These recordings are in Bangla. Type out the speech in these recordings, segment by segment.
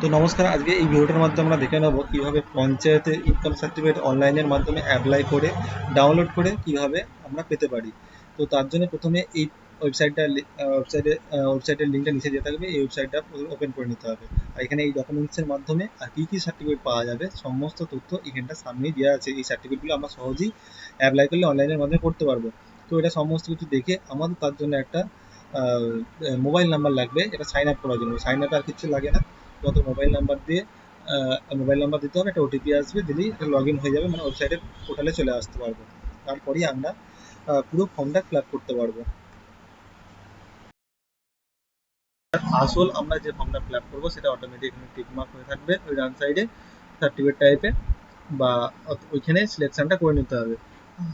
তো নমস্কার, আজকে এই ভিডিওটার মাধ্যমে আমরা দেখে নেব কিভাবে পঞ্চায়েতের ইনকাম সার্টিফিকেট অনলাইনের মাধ্যমে অ্যাপ্লাই করে ডাউনলোড করে কিভাবে আমরা পেতে পারি। তো তার জন্য প্রথমে এই ওয়েবসাইটটা ওয়েবসাইটের লিঙ্কটা নিচে দিয়ে থাকবে, এই ওয়েবসাইটটা ওপেন করে নিতে হবে। আর এখানে এই ডকুমেন্টসের মাধ্যমে আর কী কী সার্টিফিকেট পাওয়া যাবে সমস্ত তথ্য এখানটা সামনেই দেওয়া আছে। এই সার্টিফিকেটগুলো আমরা সহজেই অ্যাপ্লাই করলে অনলাইনের মাধ্যমে করতে পারবো। তো এটা সমস্ত কিছু দেখে আমাদের তার জন্য একটা মোবাইল নাম্বার লাগবে, এটা সাইন আপ করার জন্য। সাইন আপ আর কিছু লাগে না, তোমাদের মোবাইল নাম্বার দিয়ে মোবাইল নাম্বার দিতে হবে, একটা ওটিপি আসবে, দিলেই এটা লগ ইন হয়ে যাবে, মানে ওয়েবসাইটের পোর্টালে চলে আসতে পারবো। তারপরেই আমরা পুরো ফর্মটা ফিল আপ করতে পারবো। আসল আমরা যে ফর্মটা ফিল আপ করবো সেটা অটোমেটিক এখানে টিক মার্ক হয়ে থাকবে ওই ডান সাইডে সার্টিফিকেট টাইপে, বা ওইখানে সিলেকশনটা করে নিতে হবে।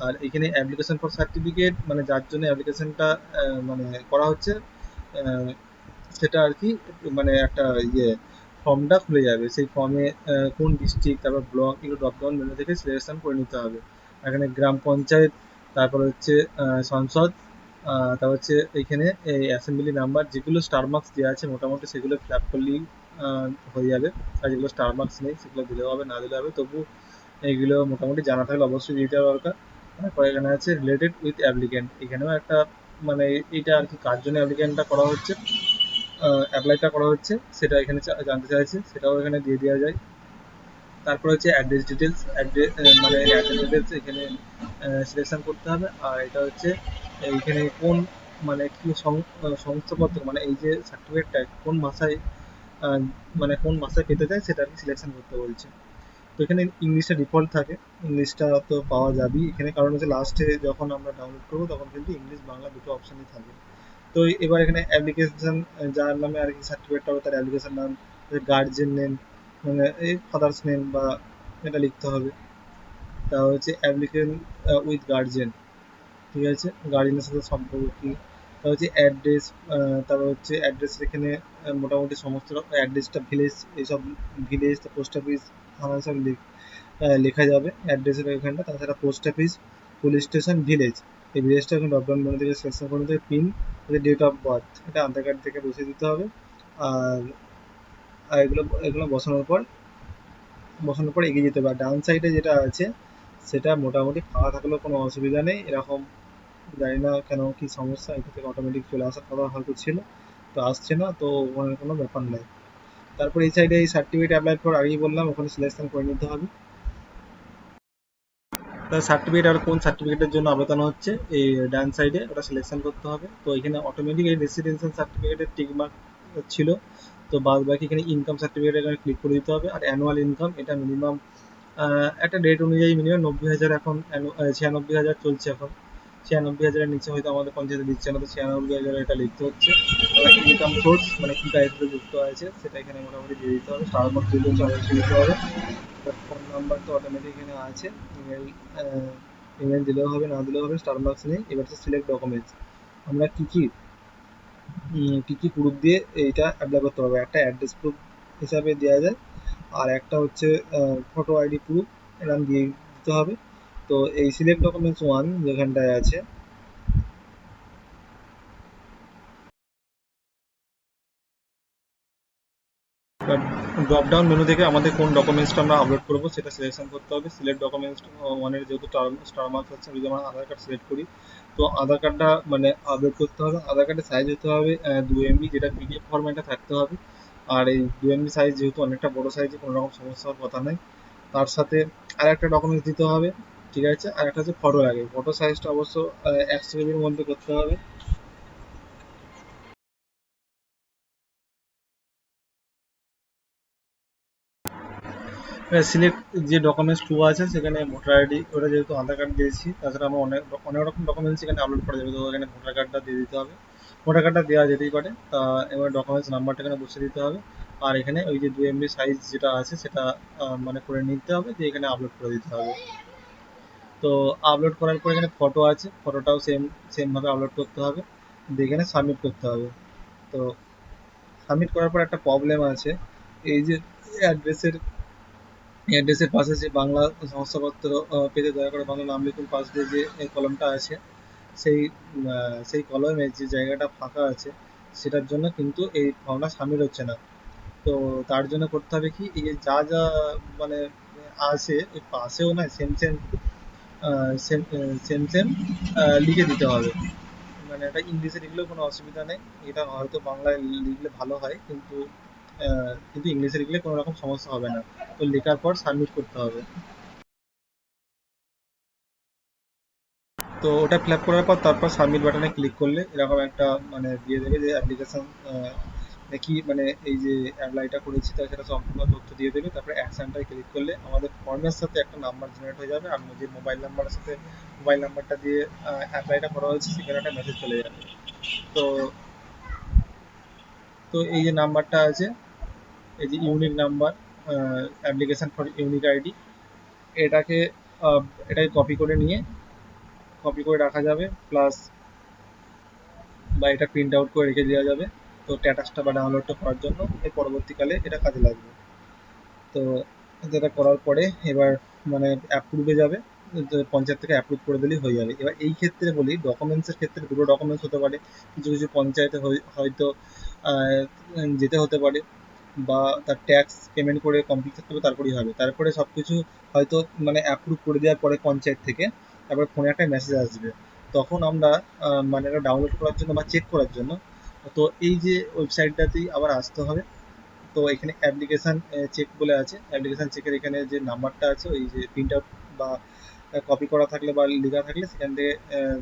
আর এখানে অ্যাপ্লিকেশন ফর সার্টিফিকেট, মানে যার জন্য অ্যাপ্লিকেশনটা মানে করা হচ্ছে, আহ, সেটা আর কি, মানে একটা ইয়ে ফর্মটা খুলে যাবে। সেই ফর্মে কোন ডিস্ট্রিক্ট, তারপর ব্লক, এগুলো ড্রপডাউন মেনু থেকে সিলেকশন করে নিতে হবে। এখানে গ্রাম পঞ্চায়েত, তারপর হচ্ছে সংসদ, তারপর হচ্ছে এইখানে এই অ্যাসেম্বলি নাম্বার, যেগুলো স্টার মার্কস দেওয়া আছে মোটামুটি সেগুলো ফিল আপ করলেই হয়ে যাবে। আর যেগুলো স্টার মার্কস নেই সেগুলো দিলেও হবে, না দিলেও হবে, তবু এইগুলো মোটামুটি জানা থাকলে অবশ্যই দিতে দরকার। তারপর এখানে আছে রিলেটেড উইথ অ্যাপ্লিকেন্ট, এখানেও একটা, মানে এইটা আর কি কার জন্য অ্যাপ্লিকেন্টটা করা হচ্ছে, অ্যাপ্লাইটা করা হচ্ছে সেটা এখানে জানতে চাইছে, সেটাও এখানে দিয়ে দেওয়া যায়। তারপর হচ্ছে অ্যাড্রেস ডিটেলস, মানে অ্যাড্রেস ডিটেলস এখানে সিলেকশন করতে হবে। আর এটা হচ্ছে এইখানে কোন, মানে কি শংসাপত্র, মানে এই যে সার্টিফিকেটটা কোন ভাষায়, আহ, মানে কোন ভাষায় পেতে চায় সেটা আর কি সিলেকশন করতে বলছে। তো এখানে ইংলিশটা ডিফল্ট থাকে, ইংলিশটা তো পাওয়া যাবেই এখানে, কারণ হচ্ছে লাস্টে যখন আমরা ডাউনলোড করবো তখন কিন্তু ইংলিশ বাংলা দুটো অপশানই থাকে। তো এবার এখানে অ্যাপ্লিকেশন, যার নামে আর কি সার্টিফিকেটটা হবে তার অ্যাপ্লিকেশন নাম, গার্জিয়ান নেম, মানে এই ফাদার্স নেম বা এটা লিখতে হবে। তা হচ্ছে অ্যাপ্লিকেন্ট উইথ গার্জিয়ান, ঠিক আছে, গার্জিয়ানের সাথে সম্পর্ক কী। তা হচ্ছে অ্যাড্রেস, তারপর হচ্ছে অ্যাড্রেস এখানে মোটামুটি সমস্ত অ্যাড্রেসটা, ভিলেজ, এইসব ভিলেজ, পোস্ট অফিস, থানা, সব লেখা যাবে অ্যাড্রেসের এখানটা। তাছাড়া post office, police station, village, এই ভিলেজটা এখন ড্রপডাউন মেনু থেকে সিলেকশন করে নিতে হবে। পিন, ডেট অফ বার্থ, এটা আধার কার্ড থেকে বসিয়ে দিতে হবে। আর আর এগুলো এগুলো বসানোর পর এগিয়ে যেতে হবে। আর ডাউন সাইডে যেটা আছে সেটা মোটামুটি ফাঁকা থাকলেও কোনো অসুবিধা নেই, এরকম জানি না কেন কি সমস্যা, এটা থেকে অটোমেটিক চলে আসার কথা হয়তো ছিল, তো আসছে না, তো ওখানে কোনো ব্যাপার নেই। তারপর এই সাইডে এই সার্টিফিকেট অ্যাপ্লাই করার আগেই বললাম ওখানে সিলেকশন করে নিতে হবে তার সার্টিফিকেট, আর কোন সার্টিফিকেটের জন্য আবেদন হচ্ছে এই ডান সাইডে ওটা সিলেকশন করতে হবে। তো এখানে অটোমেটিক এই রেসিডেন্সিয়াল সার্টিফিকেটের টিক মার্ক ছিল, তো বাদ বাকি এখানে ইনকাম সার্টিফিকেট এখানে ক্লিক করে দিতে হবে। আর অ্যানুয়াল ইনকাম, এটা মিনিমাম একটা ডেট অনুযায়ী মিনিমাম 90,000, এখন 96,000 চলছে এখন। 96,000-এর নিচে হয়তো আমাদের পঞ্চায়েতে দিচ্ছে না, তো 96,000 এটা লিখতে হচ্ছে। এবার ইনকাম সোর্স, মানে কী কাজের সাথে যুক্ত আছে সেটা এখানে মোটামুটি দিয়ে দিতে হবে, স্টার মার্ক দিতে হচ্ছে, অবশ্যই দিতে হবে। ফোন নাম্বার তো অটোমেটিক এখানে আছে, ইমেল, ইমেল দিলেও হবে, না দিলেও হবে, স্টার মার্কস নেই। এবার হচ্ছে সিলেক্ট ডকুমেন্টস, আমরা কী কী প্রুফ দিয়ে এইটা অ্যাপ্লাই করতে পারবো। একটা অ্যাড্রেস প্রুফ হিসাবে দেওয়া যায়, আর একটা হচ্ছে ফটো আইডি প্রুফ, এরকম দিয়ে দিতে হবে। তো এই সিলেক্ট ডকুমেন্টস ওয়ান যেখানটায় আছে, ড্রপ ডাউন মেনু থেকে আমাদের কোন ডকুমেন্টসটা আমরা আপলোড করবো সেটা সিলেকশন করতে হবে। সিলেক্ট ডকুমেন্টস ওয়ানের যেহেতু স্টার মার্ক হচ্ছে, যদি আমরা আধার কার্ড সিলেক্ট করি, তো আধার কার্ডটা মানে আপলোড করতে হবে। আধার কার্ডের সাইজ হতে হবে 2 MB, যেটা পিডিএফ ফরম্যাটে থাকতে হবে। আর এই 2 MB সাইজ যেহেতু অনেকটা বড় সাইজে, কোনো রকম সমস্যা হওয়ার কথা নয়। তার সাথে আর একটা ডকুমেন্টস দিতে হবে, ঠিক আছে, আর একটা হচ্ছে ফটো লাগে, ফটো সাইজটা অবশ্য 100 কেবির মধ্যে করতে হবে। সিলেক্ট যে ডকুমেন্টস টু আছে সেখানে ভোটার আইডি, ওটা যেহেতু আধার কার্ড দিয়েছি, তাছাড়া আমরা অনেক অনেক রকম ডকুমেন্টস এখানে আপলোড করা যাবে, তো এখানে ভোটার কার্ডটা দিয়ে দিতে হবে। ভোটার কার্ডটা দেওয়া যেতেই পারে, তা এবার ডকুমেন্টস নাম্বারটা এখানে বসিয়ে দিতে হবে। আর এখানে ওই যে 2 MB সাইজ যেটা আছে সেটা মানে করে নিতে হবে, যে এখানে আপলোড করে দিতে হবে। তো আপলোড করার পর এখানে ফটো আছে, ফটোটাও সেমভাবে আপলোড করতে হবে, দিয়ে এখানে সাবমিট করতে হবে। তো সাবমিট করার পর একটা প্রবলেম আছে, এই যে অ্যাড্রেসের অ্যাড্রেসের পাশে যে বাংলা শংসাপত্র পেতে দয়া করে বাংলা নাম লিখুন পাশ দিয়ে যে এই কলমটা আছে, সেই সেই কলমে যে জায়গাটা ফাঁকা আছে সেটার জন্য কিন্তু এই ফর্মটা সাবমিট হচ্ছে না। তো তার জন্য করতে হবে কি, এই যে যা যা মানে আছে ওই পাশেও না same same same same same লিখে দিতে হবে। মানে এটা ইংলিশে লিখলেও কোনো অসুবিধা নেই, এটা হয়তো বাংলায় লিখলে ভালো হয়, কিন্তু ইংলিশে লিখলে কোনো রকম সমস্যা হবে না। তো লেখার পর সাবমিট করতে হবে। তো ওটা ফিল আপ করার পর তারপর সাবমিট বাটনে ক্লিক করলে এরকম একটা মানে দিয়ে দেবে যে অ্যাপ্লিকেশন কি মানে এই যে অ্যাপ্লাইটা করেছি তার সেটা সম্পূর্ণ তথ্য দিয়ে দেবে। তারপরে অ্যাকশনটায় ক্লিক করলে আমাদের ফর্মের সাথে একটা নাম্বার জেনারেট হয়ে যাবে, আর যে মোবাইল নাম্বারের সাথে মোবাইল নাম্বারটা দিয়ে অ্যাপ্লাইটা করা হয়েছে সেখানে একটা মেসেজ চলে যাবে। তো তো এই যে নাম্বারটা আছে, এই যে unique number, application for unique ID, এটাকে আহ, এটাকে কপি করে রাখা যাবে, প্লাস বা এটা প্রিন্ট আউট করে রেখে দেওয়া যাবে। তো স্ট্যাটাসটা বা ডাউনলোডটা করার জন্য এর পরবর্তীকালে এটা কাজে লাগবে। তো যেটা করার পরে এবার মানে অ্যাপ্রুভে যাবে, তো পঞ্চায়েত থেকে অ্যাপ্রুভ করে দিলেই হয়ে যাবে। এবার এই ক্ষেত্রে বলি, ডকুমেন্টসের ক্ষেত্রে দুটো ডকুমেন্টস হতে পারে। কিছু কিছু পঞ্চায়েতে হয়তো আহ, যেতে হতে পারে, বা তার ট্যাক্স পেমেন্ট করে কমপ্লিট করতে হবে, তারপরেই হবে। তারপরে সব কিছু হয়তো মানে অ্যাপ্রুভ করে দেওয়ার পরে পঞ্চায়েত থেকে তারপরে ফোনে একটা মেসেজ আসবে। তখন আমরা মানে এটা ডাউনলোড করার জন্য বা চেক করার জন্য তো এই যে ওয়েবসাইটটাতেই আবার আসতে হবে। তো এখানে অ্যাপ্লিকেশান চেক বলে আছে, অ্যাপ্লিকেশান চেকের এখানে যে নাম্বারটা আছে, ওই যে প্রিন্ট আউট বা কপি করা থাকলে বা লেখা থাকলে সেখান থেকে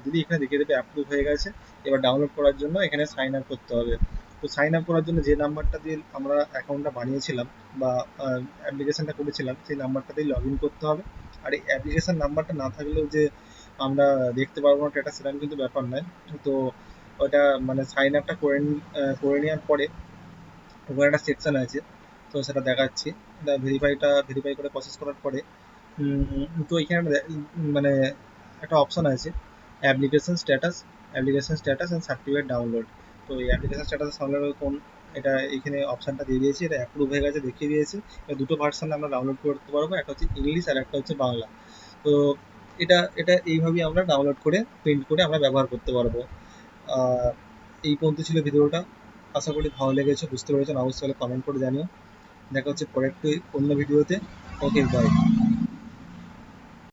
যদি এখানে দেখিয়ে দেবে অ্যাপ্রুভ হয়ে গেছে। এবার ডাউনলোড করার জন্য এখানে সাইন আপ করতে হবে। তো সাইন আপ করার জন্য যে নাম্বারটা দিয়ে আমরা অ্যাকাউন্টটা বানিয়েছিলাম বা অ্যাপ্লিকেশানটা করেছিলাম সেই নাম্বারটা দিয়ে লগ ইন করতে হবে। আর এই অ্যাপ্লিকেশান নাম্বারটা না থাকলেও যে আমরা দেখতে পারবো না এটা সেরকম কিন্তু ব্যাপার নয়। তো ওটা মানে সাইন আপটা করে নেওয়ার পরে ওখানে একটা সেকশন আছে, তো সেটা দেখাচ্ছি। এটা ভেরিফাই করে প্রসেস করার পরে তো এখানে মানে একটা অপশন আছে, application status and certificate download. তো এই অ্যাপ্লিকেশন স্ট্যাটাস ডাউনলোড কোন, এটা এখানে অপশনটা দিয়ে দিয়েছি, এটা অ্যাপ্রুভ হয়ে গেছে দেখিয়ে দিয়েছে। এটা দুটো ভার্সন আমরা ডাউনলোড করতে পারবো, একটা হচ্ছে ইংলিশ আর একটা হচ্ছে বাংলা। তো এটা এটা এইভাবেই আমরা ডাউনলোড করে প্রিন্ট করে আমরা ব্যবহার করতে পারবো। আহ, এই পর্যন্ত ছিল ভিডিওটা। আশা করি ভালো লেগেছে, বুঝতে পেরেছেন। অবশ্যই কমেন্ট করে জানিও। দেখা হচ্ছে পরের একটি অন্য ভিডিওতে। ওকে, বাই।